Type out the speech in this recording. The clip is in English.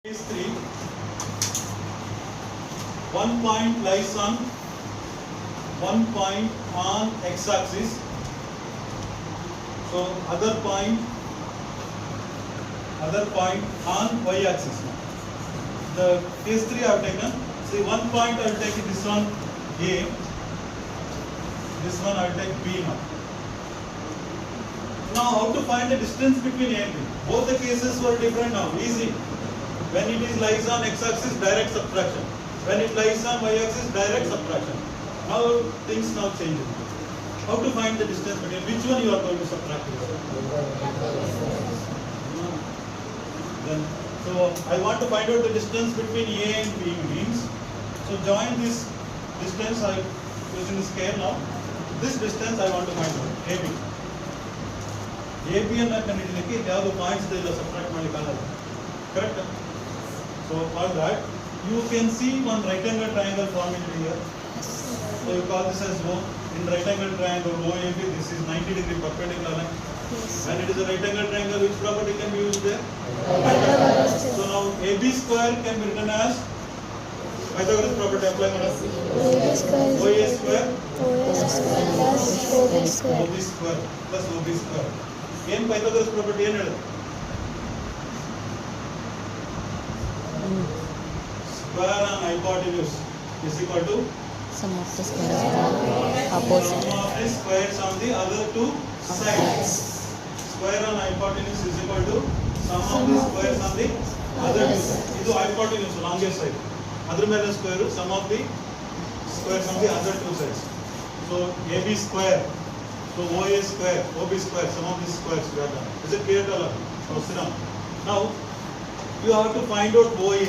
Case 3, one point lies on one point on x-axis, so other point on y-axis. The case 3 I have taken. See, one point I will take this one A, this one I will take B now. Now how to find the distance between A and B? Both the cases were different now, easy. When it is lies on x-axis, direct subtraction. When it lies on y-axis, direct subtraction. Now things now change. How to find the distance between which one you are going to subtract? Then, so I want to find out the distance between A and B means. So join this distance. I using the scale now. This distance I want to find out. AB. AB and ಕಂಡಿಡಿಲಿಕ್ಕೆ ಯಾವುದು points ಇಲ್ಲ subtract ಮಾಡಲಿಕ್ಕೆ ಆಗಲ್ಲ. Correct? So for that, you can see one right angle triangle formed here. So you call this as O. In right angle triangle OAB, this is 90-degree perpendicular line. When it is a right angle triangle, which property can be used there? So now AB square can be written as Pythagoras property apply OA square OB square plus OB square. Again Pythagoras property ಏನು ಹೇಳುತ್ತೆ? Square on hypotenuse is equal to sum of the squares on opposite. sum of the squares on the other two sides. Square on hypotenuse is equal to sum of the squares on the other two sides. This hypotenuse longest side. Other ಮೇಲೆ square sum of the squares on the other two sides. So AB square, so OA square, OB square, sum of the squares we are done. Is it clear to all? Now you have to find out OA.